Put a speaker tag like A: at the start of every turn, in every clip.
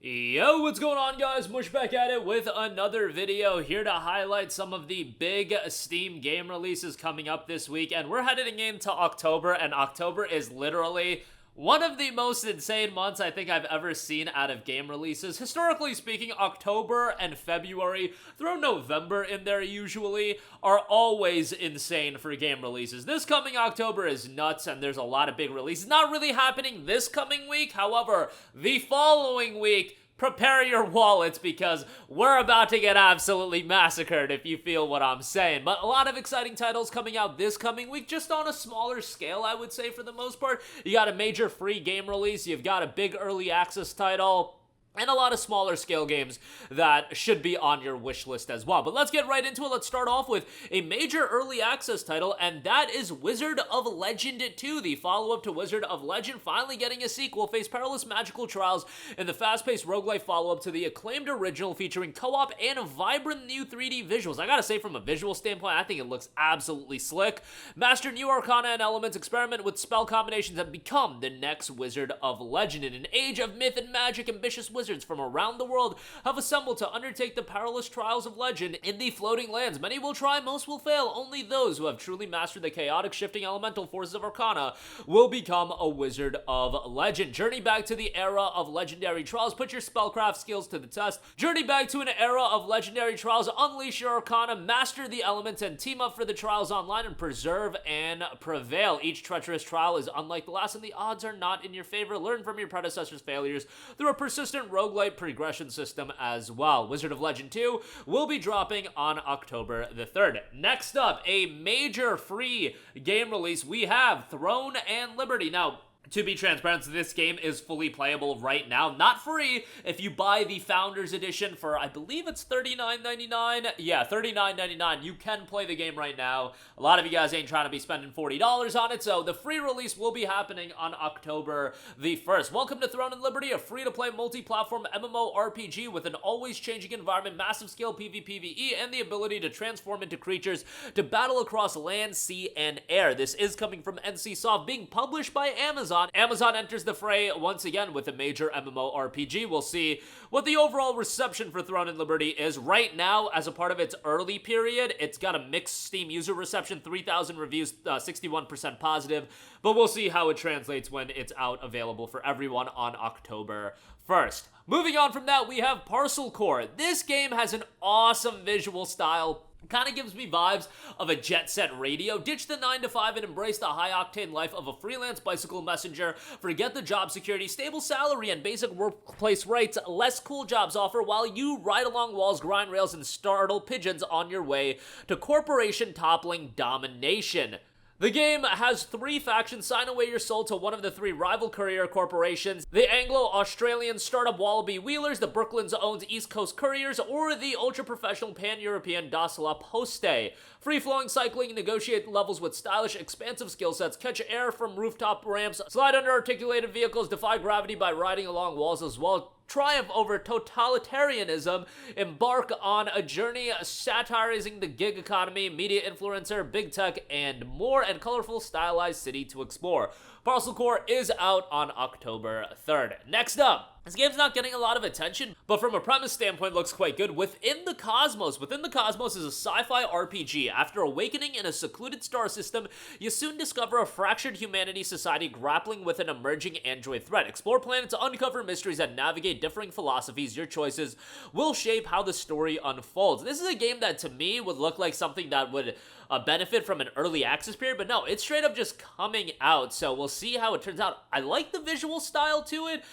A: Yo, what's going on, guys? Mush back at it with another video here to highlight some of the big Steam game releases coming up this week. And we're heading into October, and October is literally one of the most insane months I think I've ever seen out of game releases. Historically speaking, October and February, throw November in there usually, are always insane for game releases. This coming October is nuts, and there's a lot of big releases. Not really happening this coming week, however, the following week, prepare your wallets because we're about to get absolutely massacred, if you feel what I'm saying. But a lot of exciting titles coming out this coming week, just on a smaller scale, I would say, for the most part. You got a major free game release, you've got a big early access title, and a lot of smaller scale games that should be on your wish list as well. But let's get right into it. Let's start off with a major early access title, and that is Wizard of Legend 2, the follow-up to Wizard of Legend, finally getting a sequel. Face perilous magical trials in the fast-paced roguelike follow-up to the acclaimed original, featuring co-op and vibrant new 3D visuals. I gotta say, from a visual standpoint, I think it looks absolutely slick. Master new arcana and elements, experiment with spell combinations, and become the next Wizard of Legend. In an age of myth and magic, ambitious wizards from around the world have assembled to undertake the perilous trials of legend in the floating lands. Many will try, most will fail. Only those who have truly mastered the chaotic, shifting elemental forces of Arcana will become a Wizard of Legend. Journey back to the era of legendary trials. Put your spellcraft skills to the test. Journey back to an era of legendary trials. Unleash your Arcana, master the elements, and team up for the trials online and preserve and prevail. Each treacherous trial is unlike the last, and the odds are not in your favor. Learn from your predecessors' failures through a persistent roguelite progression system as well. Wizard of Legend 2 will be dropping on October the 3rd. Next up, a major free game release. We have Throne and Liberty. Now, to be transparent, this game is fully playable right now. Not free. If you buy the Founders Edition for, I believe it's $39.99. Yeah, $39.99. You can play the game right now. A lot of you guys ain't trying to be spending $40 on it, so the free release will be happening on October the 1st. Welcome to Throne and Liberty, a free-to-play multi-platform MMORPG with an always-changing environment, massive scale PvPvE, and the ability to transform into creatures to battle across land, sea, and air. This is coming from NCSoft, being published by Amazon. Amazon enters the fray once again with a major MMORPG. We'll see what the overall reception for Throne and Liberty is. Right now, as a part of its early period, it's got a mixed Steam user reception, 3,000 reviews, 61% positive, but we'll see how it translates when it's out available for everyone on October 1st. Moving on from that, we have Parcel Corps. This game has an awesome visual style. Kind of gives me vibes of a Jet Set Radio. Ditch the 9-to-5 and embrace the high-octane life of a freelance bicycle messenger. Forget the job security, stable salary, and basic workplace rights less cool jobs offer while you ride along walls, grind rails, and startle pigeons on your way to corporation-toppling domination. The game has 3 factions. Sign away your soul to one of the 3 rival courier corporations: the Anglo-Australian startup Wallaby Wheelers, the Brooklyn's owned East Coast Couriers, or the ultra-professional pan-European Das La Poste. Free-flowing cycling, negotiate levels with stylish, expansive skill sets, catch air from rooftop ramps, slide under articulated vehicles, defy gravity by riding along walls as well, triumph over totalitarianism, embark on a journey satirizing the gig economy, media influencer, big tech, and more, and colorful stylized city to explore. Parcel Corps is out on October 3rd. Next up, this game's not getting a lot of attention, but from a premise standpoint looks quite good. Within the Cosmos. Within the Cosmos is a sci-fi RPG. After awakening in a secluded star system, you soon discover a fractured humanity society grappling with an emerging android threat. Explore planets, uncover mysteries, and navigate differing philosophies. Your choices will shape how the story unfolds. This is a game that, to me, would look like something that would benefit from an early access period, but no, it's straight up just coming out, so we'll see how it turns out. I like the visual style to it,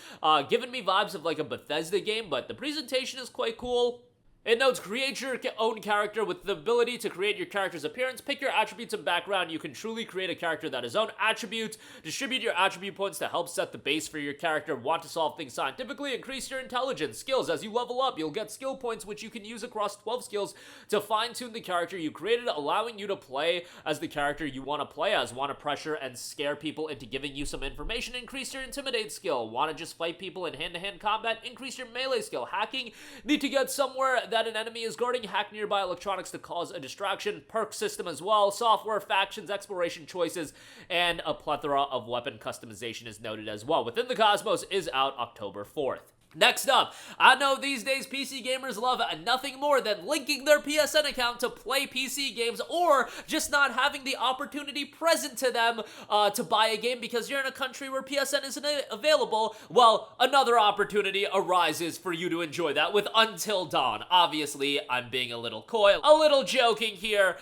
A: giving me vibes of like a Bethesda game, but the presentation is quite cool. It notes, create your own character with the ability to create your character's appearance. Pick your attributes and background. You can truly create a character that has own attributes. Distribute your attribute points to help set the base for your character. Want to solve things scientifically? Increase your intelligence. Skills. As you level up, you'll get skill points, which you can use across 12 skills to fine-tune the character you created, allowing you to play as the character you want to play as. Want to pressure and scare people into giving you some information? Increase your intimidate skill. Want to just fight people in hand-to-hand combat? Increase your melee skill. Hacking? Need to get somewhere that an enemy is guarding, hack nearby electronics to cause a distraction, perk system as well, software, factions, exploration choices, and a plethora of weapon customization is noted as well. Within the Cosmos is out October 4th. Next up, I know these days PC gamers love nothing more than linking their PSN account to play PC games, or just not having the opportunity present to them to buy a game because you're in a country where PSN isn't available. Well, another opportunity arises for you to enjoy that with Until Dawn. Obviously, I'm being a little coy, a little joking here.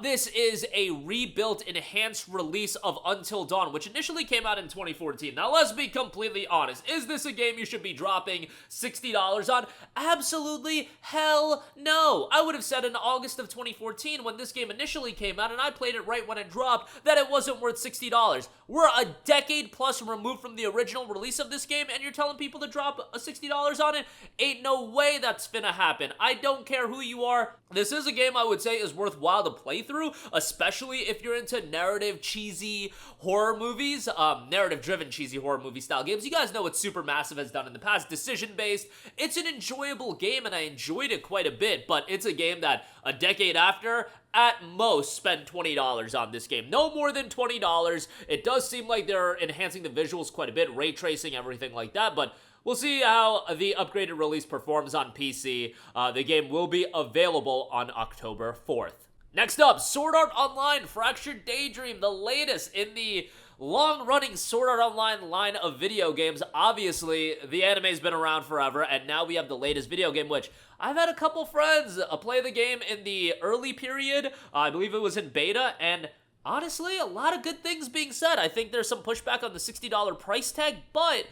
A: This is a rebuilt, enhanced release of Until Dawn, which initially came out in 2014. Now, let's be completely honest. Is this a game you should be dropping $60 on? Absolutely hell no. I would have said in August of 2014 when this game initially came out, and I played it right when it dropped, that it wasn't worth $60. We're a decade plus removed from the original release of this game, and you're telling people to drop $60 on it? Ain't no way that's finna happen. I don't care who you are. This is a game I would say is worthwhile to play through, especially if you're into narrative, cheesy horror movies, narrative-driven cheesy horror movie style games. You guys know what Supermassive has done in the past, decision-based. It's an enjoyable game, and I enjoyed it quite a bit, but it's a game that a decade after, at most, spend $20 on this game. No more than $20. It does seem like they're enhancing the visuals quite a bit, ray tracing, everything like that, but we'll see how the upgraded release performs on PC. The game will be available on October 4th. Next up, Sword Art Online Fractured Daydream, the latest in the long-running Sword Art Online line of video games. Obviously, the anime's been around forever, and now we have the latest video game, which I've had a couple friends play the game in the early period. I believe it was in beta, and honestly, a lot of good things being said. I think there's some pushback on the $60 price tag, but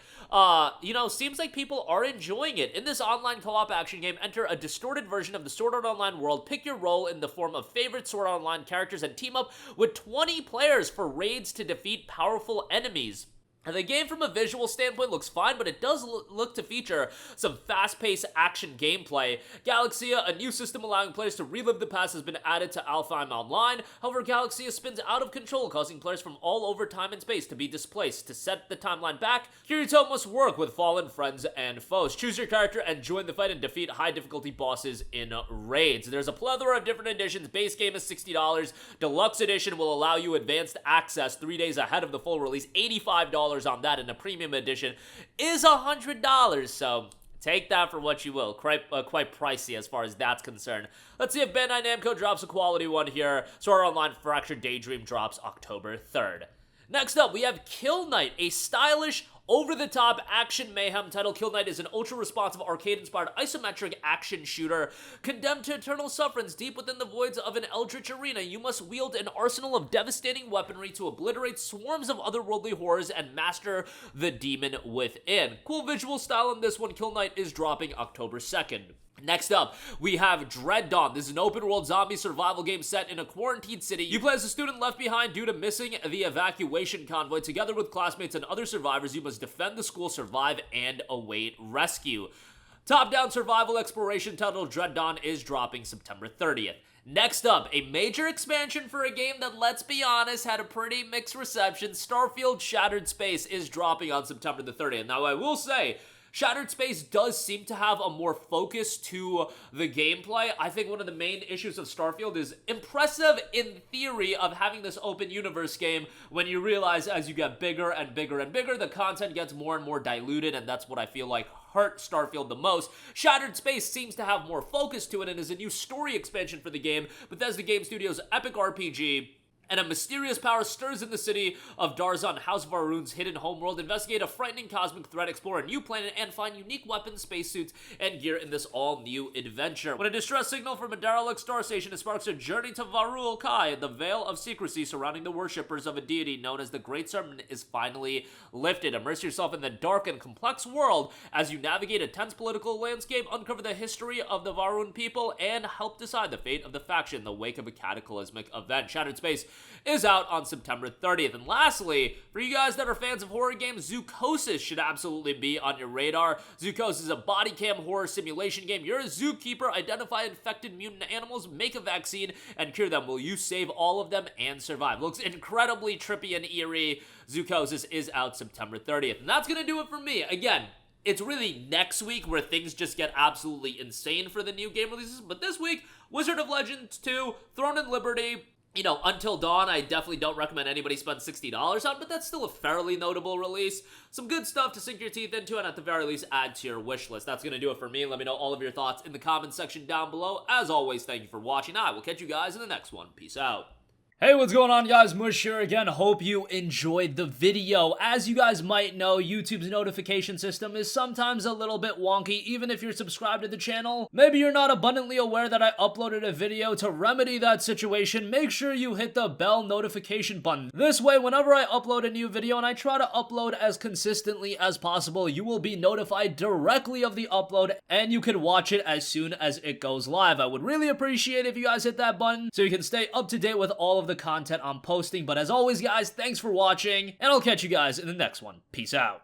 A: seems like people are enjoying it. In this online co-op action game, enter a distorted version of the Sword Art Online world, pick your role in the form of favorite Sword Art Online characters, and team up with 20 players for raids to defeat powerful enemies. And the game from a visual standpoint looks fine, but it does look to feature some fast-paced action gameplay. Galaxia, a new system allowing players to relive the past, has been added to Alfheim Online. However, Galaxia spins out of control, causing players from all over time and space to be displaced. To set the timeline back, Kirito must work with fallen friends and foes. Choose your character and join the fight and defeat high-difficulty bosses in raids. There's a plethora of different editions. Base game is $60. Deluxe edition will allow you advanced access 3 days ahead of the full release, $85 on that, and the premium edition is $100, so take that for what you will. Quite pricey as far as that's concerned. Let's see if Bandai Namco drops a quality one here. Sword Art Online Fractured Daydream drops October 3rd. Next up, we have Kill Knight, a stylish, over-the-top action mayhem title. Kill Knight is an ultra-responsive, arcade-inspired isometric action shooter. Condemned to eternal sufferance deep within the voids of an eldritch arena, you must wield an arsenal of devastating weaponry to obliterate swarms of otherworldly horrors and master the demon within. Cool visual style in this one. Kill Knight is dropping October 2nd. Next up, we have Dread Dawn. This is an open-world zombie survival game set in a quarantined city. You play as a student left behind due to missing the evacuation convoy. Together with classmates and other survivors, you must defend the school, survive, and await rescue. Top-down survival exploration title Dread Dawn is dropping September 30th. Next up, a major expansion for a game that, let's be honest, had a pretty mixed reception. Starfield Shattered Space is dropping on September the 30th. Now, I will say, Shattered Space does seem to have a more focus to the gameplay. I think one of the main issues of Starfield is impressive in theory of having this open universe game when you realize as you get bigger and bigger and bigger, the content gets more and more diluted, and that's what I feel like hurt Starfield the most. Shattered Space seems to have more focus to it and is a new story expansion for the game. Bethesda Game Studios' epic RPG, and a mysterious power stirs in the city of Darzon, House of Varun's hidden homeworld. Investigate a frightening cosmic threat, explore a new planet, and find unique weapons, spacesuits, and gear in this all-new adventure. When a distress signal from a derelict star station sparks a journey to Varul Kai, the veil of secrecy surrounding the worshippers of a deity known as the Great Serpent is finally lifted. Immerse yourself in the dark and complex world as you navigate a tense political landscape, uncover the history of the Varun people, and help decide the fate of the faction in the wake of a cataclysmic event. Shattered Space is out on September 30th. And lastly, for you guys that are fans of horror games, Zoochosis should absolutely be on your radar. Zoochosis is a body cam horror simulation game. You're a zookeeper, identify infected mutant animals, make a vaccine, and cure them. Will you save all of them and survive? Looks incredibly trippy and eerie. Zoochosis is out September 30th. And that's gonna do it for me. Again, it's really next week where things just get absolutely insane for the new game releases. But this week, Wizard of Legends 2, Throne and Liberty, you know, Until Dawn, I definitely don't recommend anybody spend $60 on, but that's still a fairly notable release. Some good stuff to sink your teeth into, and at the very least, add to your wish list. That's gonna do it for me. Let me know all of your thoughts in the comment section down below. As always, thank you for watching. I will catch you guys in the next one. Peace out. Hey, what's going on, guys? Mush here again. Hope you enjoyed the video. As you guys might know, YouTube's notification system is sometimes a little bit wonky, even if you're subscribed to the channel. Maybe you're not abundantly aware that I uploaded a video. To remedy that situation, make sure you hit the bell notification button. This way, whenever I upload a new video, and I try to upload as consistently as possible, you will be notified directly of the upload, and you can watch it as soon as it goes live. I would really appreciate if you guys hit that button so you can stay up to date with all of the content I'm posting. But as always, guys, thanks for watching, and I'll catch you guys in the next one. Peace out.